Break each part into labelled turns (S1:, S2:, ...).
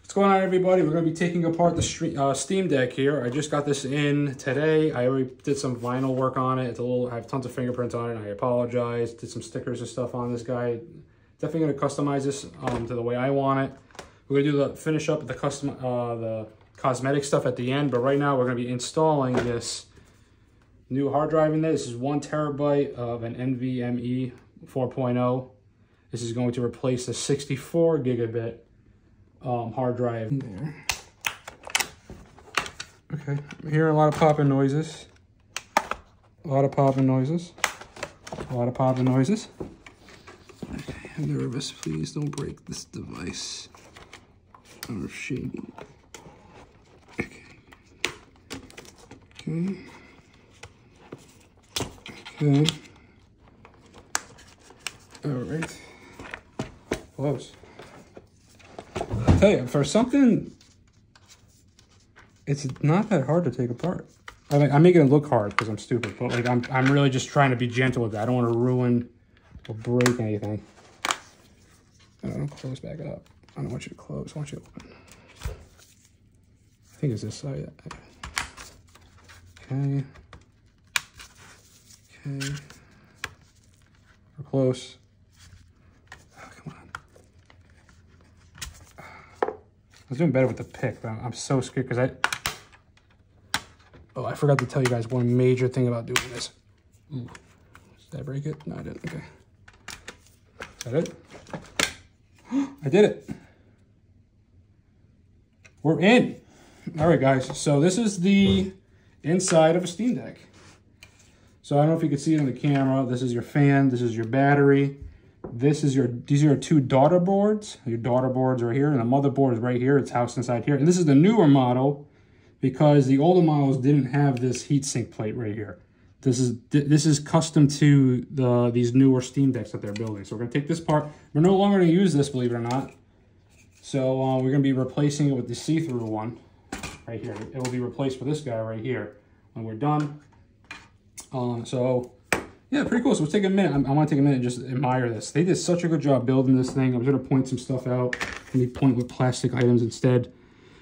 S1: What's going on, everybody? We're going to be taking apart the Steam Deck here. I just got this in today. I already did some vinyl work on it. It's a little, I have tons of fingerprints on it. I apologize. Did some stickers and stuff on this guy. Definitely going to customize this to the way I want it. We're going to do the finish up the cosmetic stuff at the end, but right now we're going to be installing this new hard drive in there. This is 1 terabyte of an NVMe 4.0. This is going to replace the 64 gigabit hard drive there. Okay, I'm hearing a lot of popping noises. Okay, I'm nervous. Please don't break this device. Or shady. Okay. All right. Close. I'll tell you, for something, it's not that hard to take apart. I mean, I'm making it look hard because I'm stupid, but like I'm really just trying to be gentle with that. I don't want to ruin or break anything. Don't close back up. I don't want you to close. I want you to open. I think it's this side. Okay. We're close. I was doing better with the pick, but I'm so scared because I forgot to tell you guys one major thing about doing this. Ooh. Did I break it? No, I didn't. Okay. Is that it? I did it. We're in. All right, guys. So this is the inside of a Steam Deck. So I don't know if you can see it on the camera. This is your fan. This is your battery. These are your two daughter boards. Your daughter boards are here, and the motherboard is right here. It's housed inside here. And this is the newer model because the older models didn't have this heatsink plate right here. This is custom to these newer Steam Decks that they're building. So we're gonna take this part. We're no longer gonna use this, believe it or not. So we're gonna be replacing it with the see-through one right here. It will be replaced with this guy right here when we're done. So yeah, pretty cool. So let's take a minute. I want to take a minute and just admire this. They did such a good job building this thing. I'm going to point some stuff out. Let me point with plastic items instead.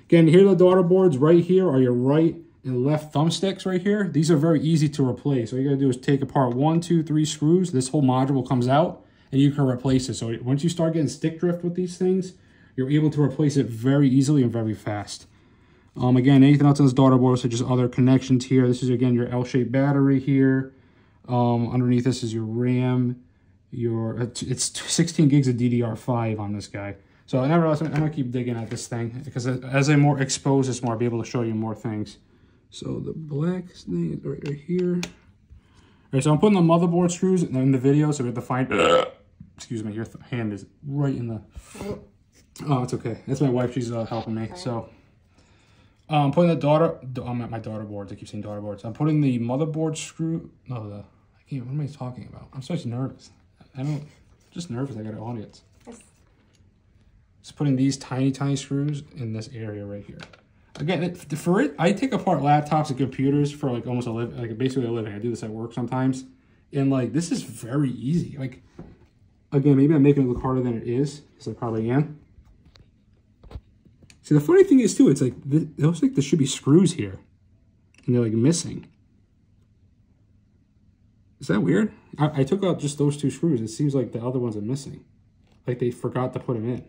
S1: Again, here are the daughter boards. Right here are your right and left thumbsticks right here. These are very easy to replace. All you got to do is take apart 1, 2, 3 screws. This whole module comes out and you can replace it. So once you start getting stick drift with these things, you're able to replace it very easily and very fast. Again, anything else on this daughter board, so just other connections here. This is, again, your L-shaped battery here. Underneath this is your RAM. It's 16 gigs of DDR5 on this guy. So nevertheless, I'm gonna keep digging at this thing because as I more expose this more, I'll be able to show you more things. So the black thing is right here. All right, so I'm putting the motherboard screws in the video, so we have to find. Excuse me, your hand is right in the. Oh, it's okay. That's my wife. She's helping me. So I'm putting I'm at my daughter boards. I keep saying daughter boards. I'm putting the motherboard screw. No, what am I talking about? I'm so nervous. Just nervous. I got an audience. Yes. Just putting these tiny screws in this area right here. Again, I take apart laptops and computers for like almost basically a living. I do this at work sometimes, and like this is very easy. Like, again, maybe I'm making it look harder than it is, because I probably am. See, the funny thing is too, it's like it looks like there should be screws here, and they're like missing. Is that weird? I took out just those 2 screws. It seems like the other ones are missing. Like they forgot to put them in.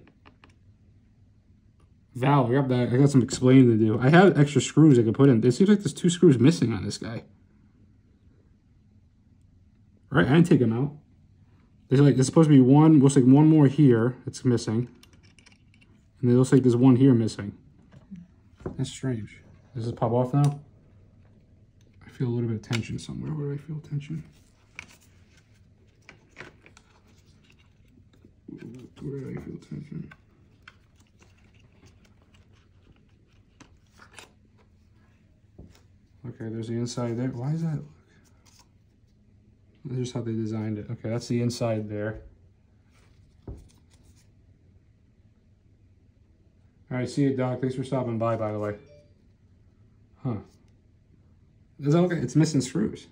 S1: Val, I got some explaining to do. I have extra screws I could put in. It seems like there's 2 screws missing on this guy. Right, I didn't take them out. There's supposed to be one, looks like one more here that's missing. And it looks like there's one here missing. That's strange. Does this pop off now? I feel a little bit of tension somewhere. Where do I feel tension? Where do I feel tension? Okay, there's the inside there. Why is that? That's just how they designed it. Okay, that's the inside there. All right, see you, Doc. Thanks for stopping by the way. Huh. Does that look like it's missing screws?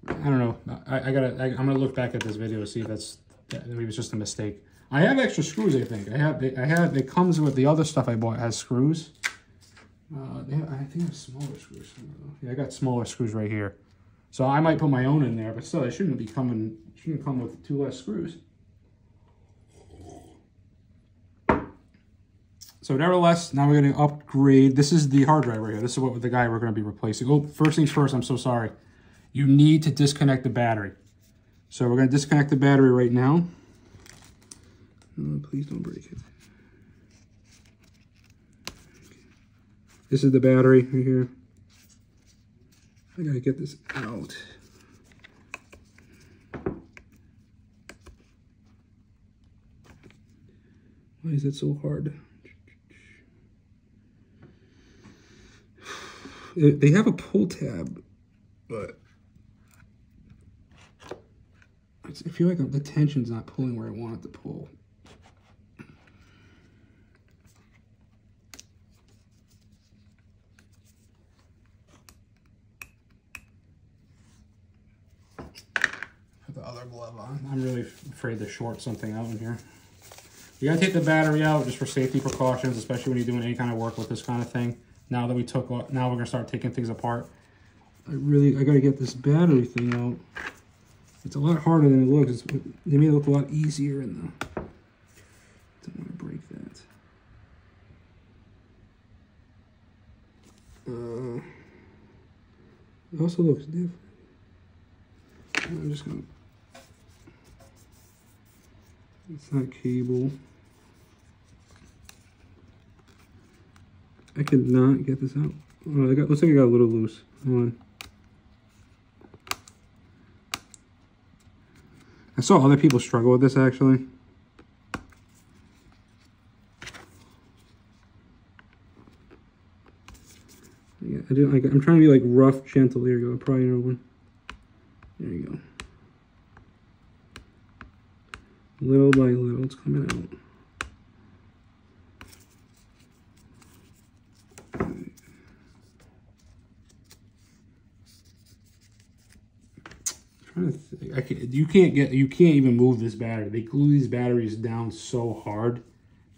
S1: I don't know. I'm gonna look back at this video to see if that's maybe it's just a mistake. I have extra screws, I think. It comes with the other stuff I bought has screws. I think I have smaller screws. Yeah, I got smaller screws right here. So I might put my own in there, but still, it shouldn't come with 2 less screws. So nevertheless, now we're going to upgrade. This is the hard drive right here. This is what the guy we're going to be replacing. Oh, first things first, I'm so sorry. You need to disconnect the battery. So we're going to disconnect the battery right now. Oh, please don't break it. This is the battery right here. I got to get this out. Why is it so hard? They have a pull tab, but I feel like the tension's not pulling where I want it to pull. Put the other glove on. I'm really afraid to short something out in here. You gotta take the battery out just for safety precautions, especially when you're doing any kind of work with this kind of thing. Now we're gonna start taking things apart. I gotta get this battery thing out. It's a lot harder than it looks. They made it look a lot easier in the. Don't want to break that. It also looks different. I'm just gonna. It's not cable. I cannot get this out. Oh, looks like I got a little loose. Hold on. I saw other people struggle with this actually. Yeah, I'm trying to be like rough, gentle. There you go. Probably another one. There you go. Little by little, it's coming out. You can't even move this battery. They glue these batteries down so hard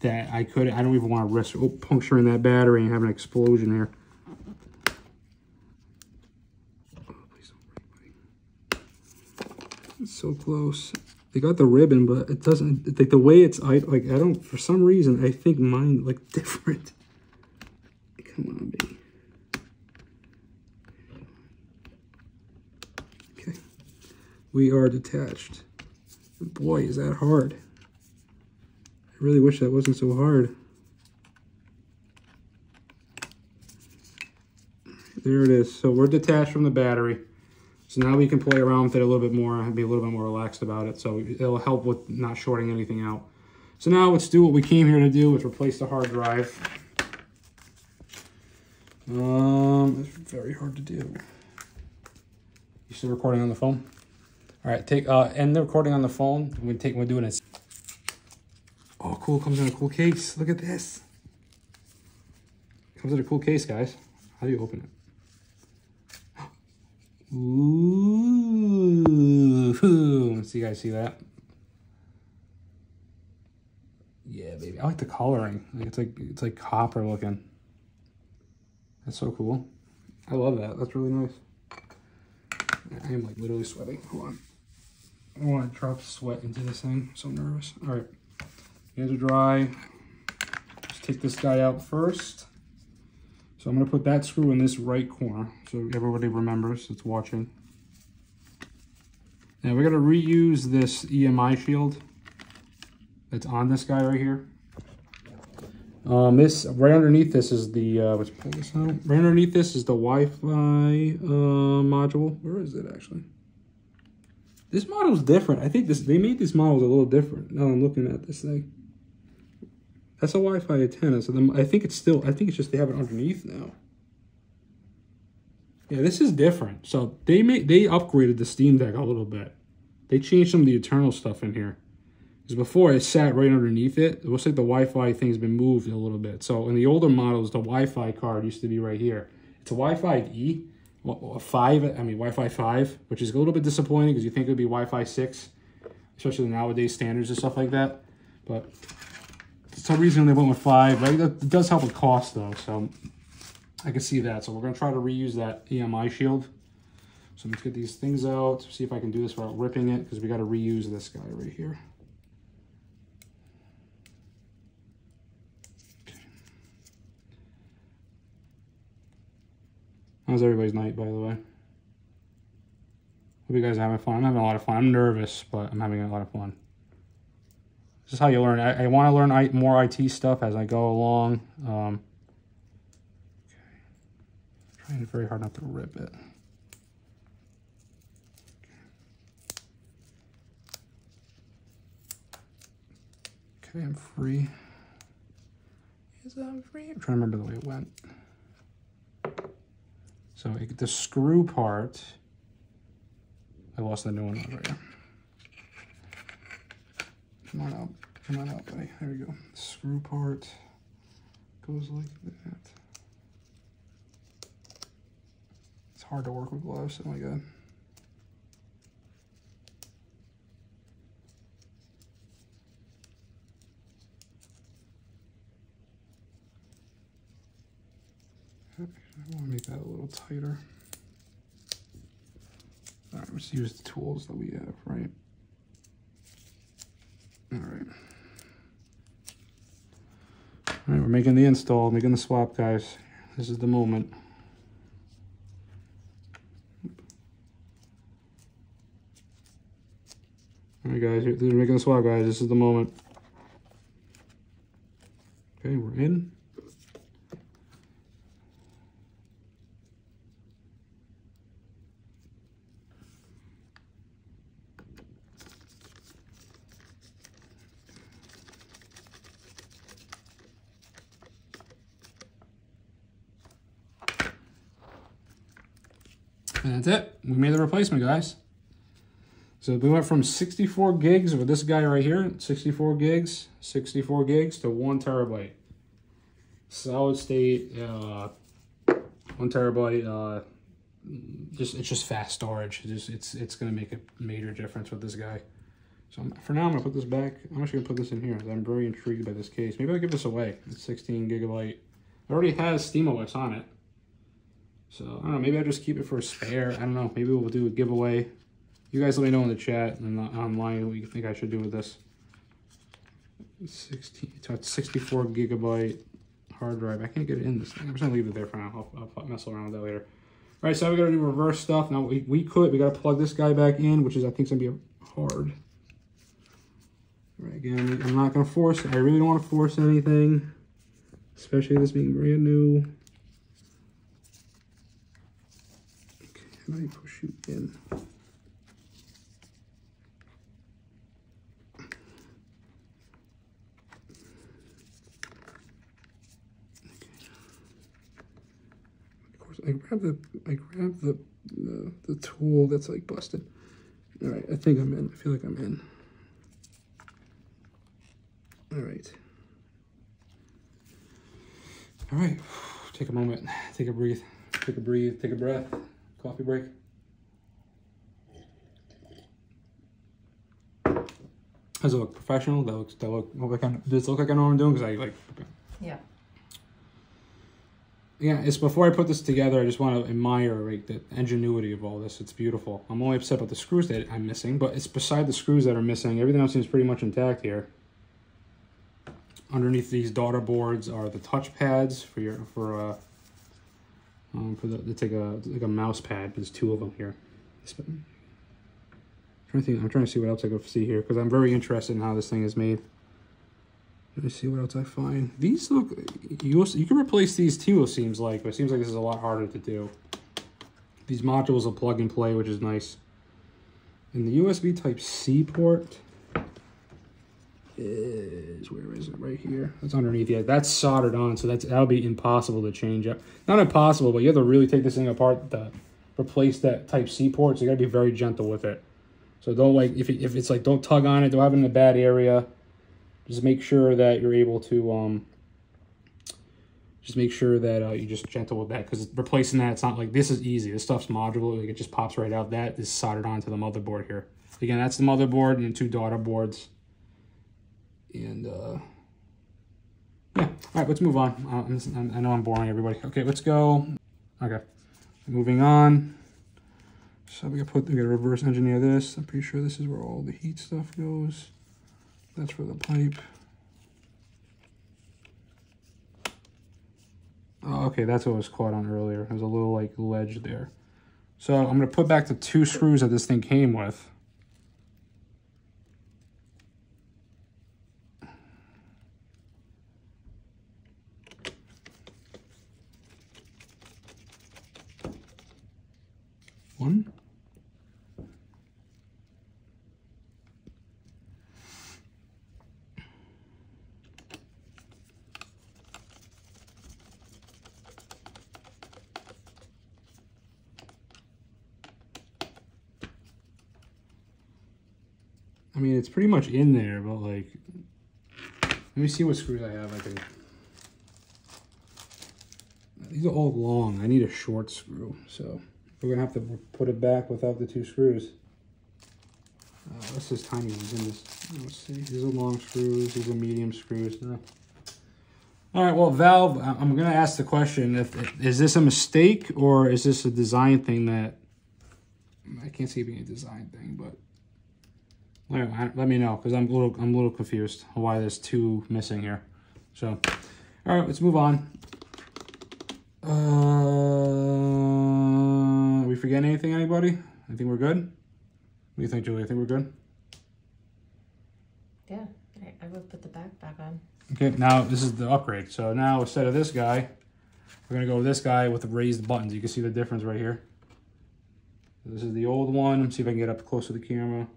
S1: that I don't even want to risk puncturing that battery and having an explosion here. Oh, please don't break. It's so close. They got the ribbon, but it doesn't, like the way it's, for some reason, I think mine look different. Come on, baby. Okay. We are detached. Boy, is that hard. I really wish that wasn't so hard. There it is. So we're detached from the battery. So now we can play around with it a little bit more and be a little bit more relaxed about it. So it'll help with not shorting anything out. So now let's do what we came here to do, which replace the hard drive. It's very hard to do. You still recording on the phone? All right, end the recording on the phone. We're doing it. Oh, cool! Comes in a cool case. Look at this. Comes in a cool case, guys. How do you open it? Ooh! So you guys see that? Yeah, baby. I like the coloring. It's like copper looking. That's so cool. I love that. That's really nice. I am like literally sweating. Hold on. I don't want to drop sweat into this thing. I'm so nervous. All right. Hands are dry. Let's take this guy out first. So I'm going to put that screw in this right corner so everybody remembers that's watching. Now we're going to reuse this EMI shield that's on this guy right here. This right underneath this is the let's pull this out. Right underneath this is the Wi-Fi module. Where is it actually? This model's different. I think they made these models a little different. Now I'm looking at this thing. That's a Wi-Fi antenna. So I think it's just they have it underneath now. Yeah, this is different. So they upgraded the Steam Deck a little bit. They changed some of the internal stuff in here. Because before it sat right underneath it. It looks like the Wi-Fi thing's been moved a little bit. So in the older models, the Wi-Fi card used to be right here. It's a Wi-Fi E, Wi-Fi 5, which is a little bit disappointing because you think it would be Wi-Fi 6. especially the nowadays standards and stuff like that. But for some reason they went with 5, right? That does help with cost though, so I can see that. So we're gonna try to reuse that EMI shield. So let's get these things out, see if I can do this without ripping it, because we got to reuse this guy right here. Okay. How's everybody's night, by the way? Hope you guys are having fun. I'm having a lot of fun. I'm nervous, but I'm having a lot of fun. This is how you learn. I want to learn more IT stuff as I go along. Okay. Trying very hard not to rip it. Okay, I'm free. Yes, I'm free. I'm trying to remember the way it went. So the screw part, I lost the new one over here. Come on out, buddy. There we go. The screw part goes like that. It's hard to work with gloves. Oh my god. I want to make that a little tighter. All right, let's use the tools that we have, right? All right. All right, we're making the install, making the swap, guys. This is the moment. All right, guys, we're making the swap, guys. This is the moment. Okay, we're in. And that's it. We made the replacement, guys. So we went from 64 gigs with this guy right here, 64 gigs to 1 terabyte. Solid state, 1 terabyte. It's just fast storage. It's gonna make a major difference with this guy. So for now, I'm gonna put this back. I'm actually gonna put this in here. I'm very intrigued by this case. Maybe I'll give this away. It's 16 gigabyte. It already has SteamOS on it. So, I don't know, maybe I'll just keep it for a spare. I don't know, maybe we'll do a giveaway. You guys let me know in the chat and online what you think I should do with this. 64 gigabyte hard drive. I can't get it in this thing. I'm just gonna leave it there for now. I'll mess around with that later. All right, so we gotta do reverse stuff. Now, we gotta plug this guy back in, which is, I think, is gonna be hard. All right, again, I'm not gonna force it. I really don't wanna force anything, especially this being brand new. How do I push you in? Of course, I grab the tool that's like busted. All right, I think I'm in. I feel like I'm in. All right. All right. Take a moment. Take a breathe. Take a breathe. Take a breath. Coffee break. Does it look professional? Does it look like I know what I'm doing? Because I like.
S2: Yeah.
S1: Yeah, it's before I put this together, I just want to admire like the ingenuity of all this. It's beautiful. I'm only upset about the screws that I'm missing, but it's beside the screws that are missing. Everything else seems pretty much intact here. Underneath these daughter boards are the touch pads it's like a mouse pad. There's 2 of them here. I'm trying to see what else I can see here because I'm very interested in how this thing is made. Let me see what else I find. These look, you can replace these too, it seems like, but it seems like this is a lot harder to do. These modules will plug and play, which is nice. And the USB Type-C port is, where is it? Right here. That's underneath. Yeah, that's soldered on, so that'll be impossible to change up. Not impossible, but you have to really take this thing apart to replace that Type-C port, so you gotta be very gentle with it. So don't like, if it's like, don't tug on it, don't have it in a bad area. Just make sure that you're able to, just make sure that you're just gentle with that, because replacing that, it's not like, this is easy. This stuff's modular, like it just pops right out. That is soldered onto the motherboard here. Again, that's the motherboard and 2 daughter boards. And yeah, all right, let's move on. I know I'm boring everybody. Okay, let's go. Okay, moving on. So we gotta reverse engineer this. I'm pretty sure this is where all the heat stuff goes. That's for the pipe. Oh, okay, that's what was caught on earlier. There's a little like ledge there. So I'm gonna put back the 2 screws that this thing came with. One. I mean, it's pretty much in there, but like, let me see what screws I have. I think these are all long. I need a short screw, so we're gonna have to put it back without the 2 screws. What's this tiny ones in this? Let's see. These are long screws. These are medium screws. No. All right. Well, Valve, I'm gonna ask the question: is this a mistake or is this a design thing that I can't see it being a design thing, but. Let me know, because I'm a little confused on why there's 2 missing here. So, all right, let's move on. Are we forgetting anything, anybody? I think we're good. What do you think, Julie? I think we're good.
S2: Yeah, I would put the back on.
S1: Okay, now this is the upgrade. So now instead of this guy, we're gonna go with this guy with the raised buttons. You can see the difference right here. This is the old one. Let's see if I can get up close to the camera.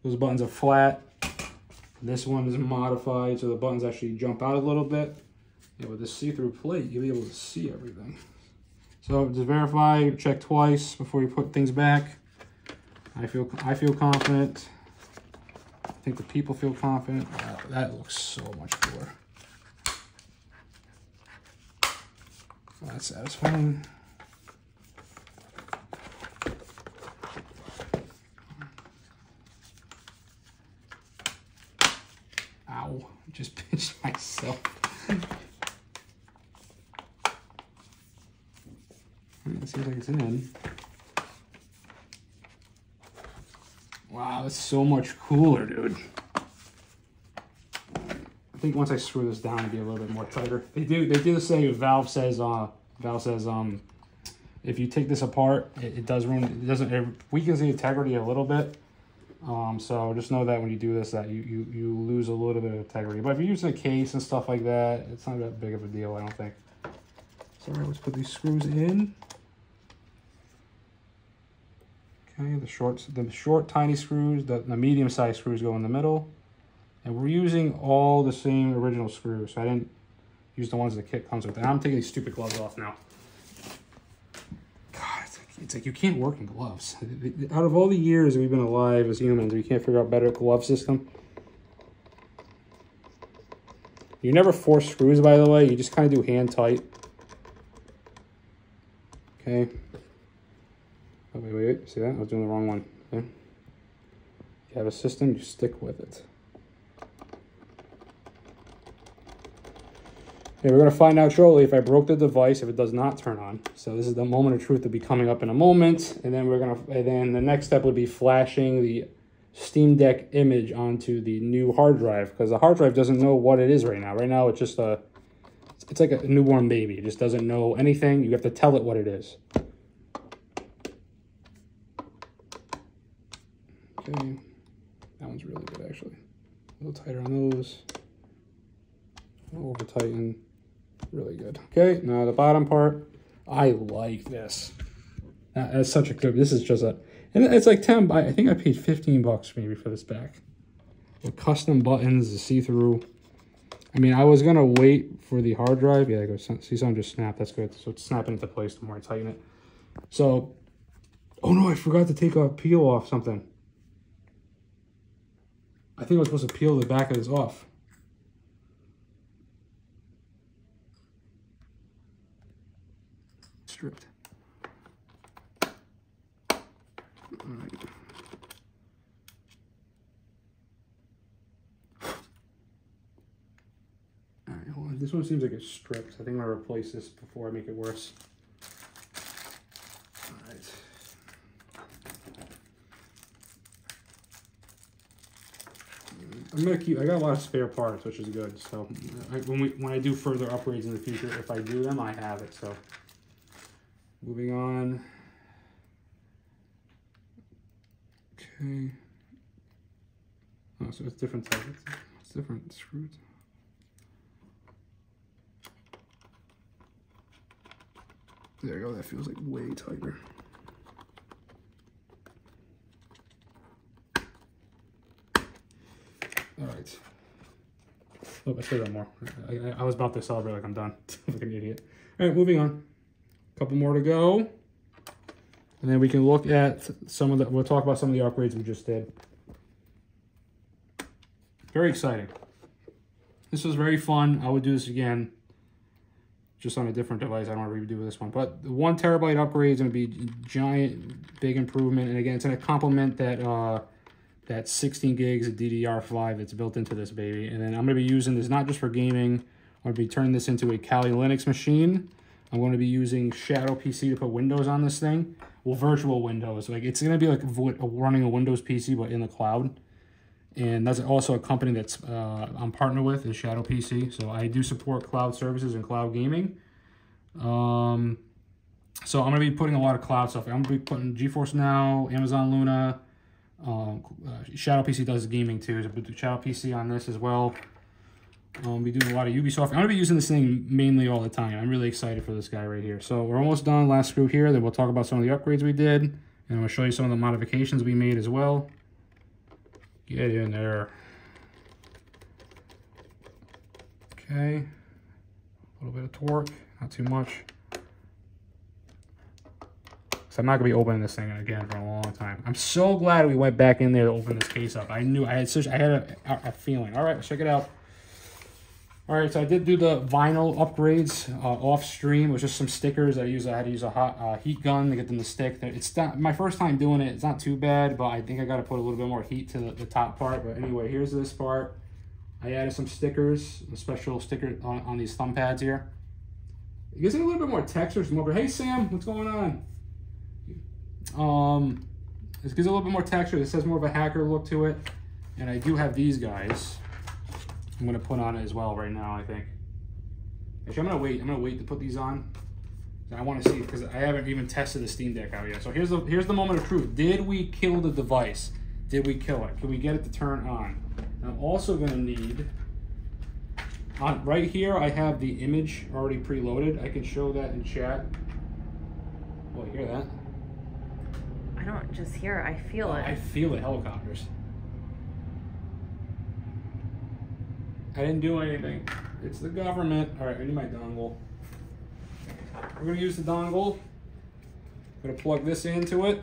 S1: Those buttons are flat. This one is modified, so the buttons actually jump out a little bit. And with this see-through plate, you'll be able to see everything. So just verify, check twice before you put things back. I feel confident. I think the people feel confident. Wow, that looks so much cooler. Well, that's satisfying. Ow, just pinched myself. It seems like it's in. Wow, that's so much cooler, dude. I think once I screw this down, it'll be a little bit more tighter. They do say, Valve says, if you take this apart, it weakens the integrity a little bit. So just know that when you do this, that you lose a little bit of integrity. But if you're using a case and stuff like that, it's not that big of a deal, I don't think. So all right, let's put these screws in. Okay, the short tiny screws, the medium sized screws go in the middle. And we're using all the same original screws. So I didn't use the ones the kit comes with. And I'm taking these stupid gloves off now. God, it's like you can't work in gloves. Out of all the years we've been alive as humans, we can't figure out a better glove system. You never force screws, by the way. You just kind of do hand tight. Okay. Oh, wait. See that? I was doing the wrong one. Okay. You have a system, you stick with it. Okay, we're going to find out shortly if I broke the device, if it does not turn on. So this is the moment of truth to be coming up in a moment. And then the next step would be flashing the Steam Deck image onto the new hard drive, because the hard drive doesn't know what it is right now. Right now it's just it's like a newborn baby. It just doesn't know anything. You have to tell it what it is. Okay, that one's really good actually. A little tighter on those. Over tighten. Really good. Okay, now the bottom part. I like this. That's such a good. This is just and it's like 10. I think I paid $15 maybe for this back. The custom buttons, the see-through. I mean, I was gonna wait for the hard drive. Yeah, I go see something just snap. That's good. So it's snapping into place the more I tighten it. So, oh no, I forgot to take a peel off something. I think I was supposed to peel the back of this off. Stripped. All right. This one seems like it's stripped. I think I'm gonna replace this before I make it worse. All right. I'm gonna keep. I got a lot of spare parts, which is good. So when I do further upgrades in the future, if I do them, I have it. So moving on. Okay. Oh, so it's different type. It's different screws. There you go. That feels like way tighter. All right. Oh, I still got more. I was about to celebrate like I'm done. Like an idiot. All right, moving on. A couple more to go. And then we can look at some of the, we'll talk about some of the upgrades we just did. Very exciting. This was very fun. I would do this again, just on a different device. I don't want to redo this one. But the 1 terabyte upgrade is going to be a giant, big improvement. And again, it's going to complement that that 16 gigs of DDR5 that's built into this baby. And then I'm going to be using this not just for gaming. I'm going to be turning this into a Kali Linux machine. I'm going to be using Shadow PC to put Windows on this thing. Well, virtual Windows. Like, it's going to be like running a Windows PC, but in the cloud. And that's also a company that's I'm partnered with, is Shadow PC. So I do support cloud services and cloud gaming. So I'm going to be putting a lot of cloud stuff. I'm going to be putting GeForce Now, Amazon Luna. Shadow PC does gaming too. So put Shadow PC on this as well. We do a lot of Ubisoft. I'm going to be using this thing mainly all the time. I'm really excited for this guy right here. So we're almost done. Last screw here. Then we'll talk about some of the upgrades we did. And I'm going to show you some of the modifications we made as well. Get in there. Okay. A little bit of torque. Not too much. So I'm not going to be opening this thing again for a long time. I'm so glad we went back in there to open this case up. I knew I had a feeling. All right, let's check it out. All right, so I did do the vinyl upgrades off stream. It was just some stickers. I had to use a hot heat gun to get them to stick. It's not my first time doing it. It's not too bad, but I think I got to put a little bit more heat to the top part. But anyway, here's this part. I added some stickers, a special sticker on these thumb pads here. It gives it a little bit more texture. Hey Sam, what's going on? This gives it a little bit more texture. This has more of a hacker look to it. And I do have these guys. I'm gonna put on it as well right now, I think. Actually, I'm gonna wait to put these on. I want to see, because I haven't even tested the Steam Deck out yet. So here's the moment of truth. Did we kill the device? Did we kill it? Can we get it to turn on? I'm also gonna need, right here I have the image already preloaded. I can show that in chat. Oh, you hear that?
S2: I don't just hear it, I feel it.
S1: I feel it, helicopters. I didn't do anything. It's the government. All right, I need my dongle. We're gonna use the dongle. I'm gonna plug this into it.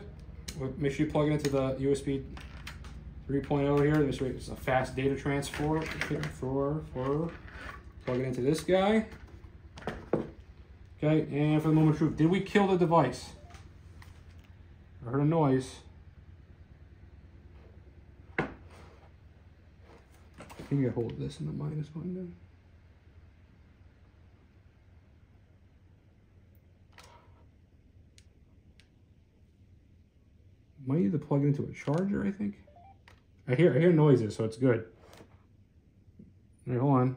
S1: Make sure you plug it into the USB 3.0 here. This is a fast data transfer. Plug it into this guy. Okay, and for the moment of truth, did we kill the device? I heard a noise. I think I hold this in the minus button then. Might need to plug it into a charger, I think. I hear noises, so it's good. All right, hold on.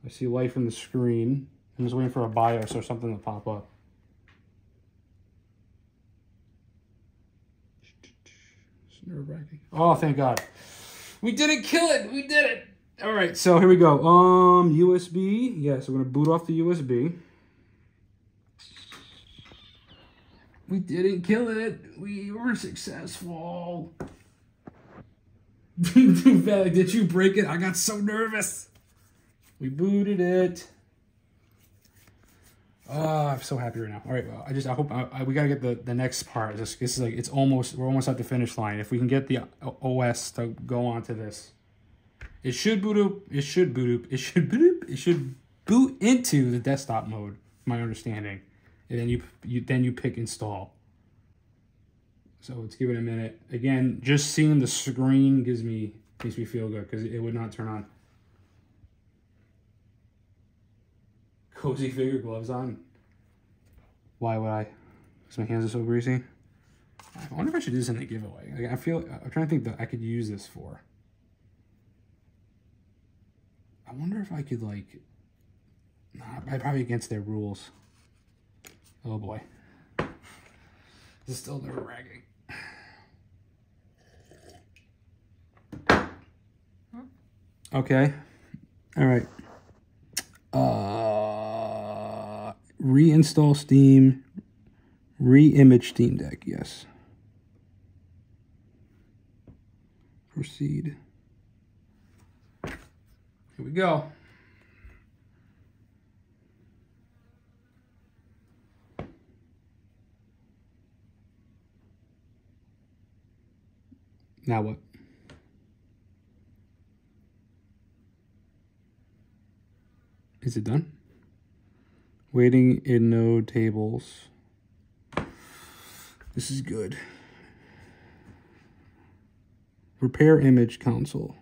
S1: I see life in the screen. I'm just waiting for a BIOS or something to pop up. It's nerve-wracking. Oh, thank God. We didn't kill it. We did it. All right, so here we go. USB. Yeah, so we're gonna boot off the USB. We didn't kill it. We were successful. Did you break it? I got so nervous. We booted it. I'm so happy right now. All right, well, I hope we gotta get the next part. This is like we're almost at the finish line. If we can get the OS to go onto this, it should boot up. It should boot up. It should boot up. It should boot into the desktop mode. My understanding, and then you pick install. So let's give it a minute. Again, just seeing the screen makes me feel good because it would not turn on. cozy figure gloves on. Why would I? Because my hands are so greasy. I wonder if I should do this in a giveaway. Like, I'm trying to think that I could use this for. I wonder if I could, like, nah, I'm probably against their rules. Oh boy. This is still nerve-wracking. Okay. All right. Reinstall Steam. Re-image Steam Deck. Yes. Proceed. Here we go. Now what? Is it done? Waiting in node tables. This is good. Repair image console.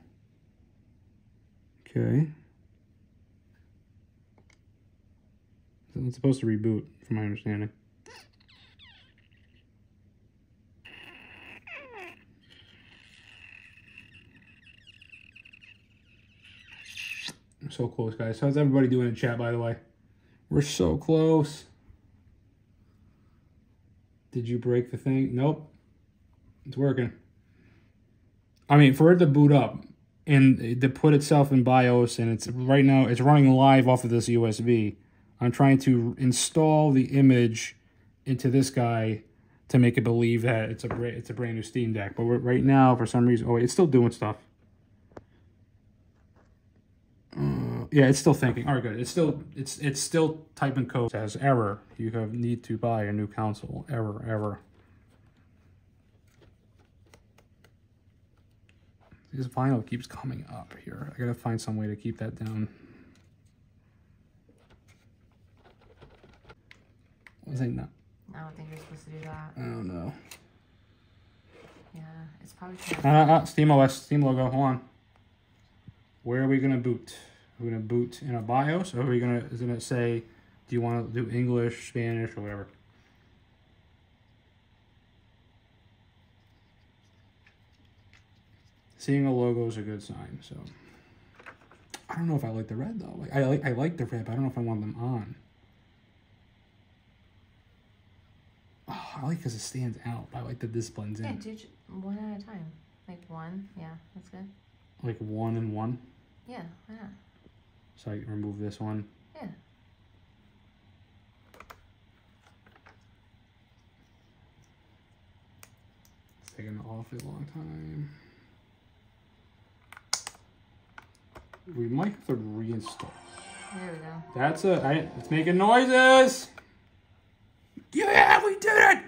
S1: Okay. So it's supposed to reboot, from my understanding. I'm so close, guys. How's everybody doing in chat, by the way? We're so close. Did you break the thing? Nope. It's working. I mean, for it to boot up and to put itself in BIOS, and it's right now it's running live off of this USB. I'm trying to install the image into this guy to make it believe that it's a brand new Steam Deck. But right now, for some reason, oh wait, it's still doing stuff. Yeah, it's still thinking. All right, good. It's still typing code. It says error. You need to buy a new console. Error. This vinyl keeps coming up here. I gotta find some way to keep that down. Was I not?
S2: I don't think you're supposed to do that.
S1: I don't know.
S2: Yeah, it's probably.
S1: Steam OS, Steam logo. Hold on. Where are we gonna boot? We're gonna boot in a BIOS, or are we gonna? Is it gonna say, do you want to do English, Spanish, or whatever? Seeing a logo is a good sign. So I don't know if I like the red though. Like I like the red, but I don't know if I want them on. Oh, I like because it stands out. I like that this blends in.
S2: Yeah, do one at a time. Like one. Yeah, that's good.
S1: Like 1 and 1.
S2: Yeah. Yeah.
S1: So I can remove this one.
S2: Yeah.
S1: It's taking an awfully long time. We might have to reinstall.
S2: There we go.
S1: That's it's making noises. Yeah, we did it.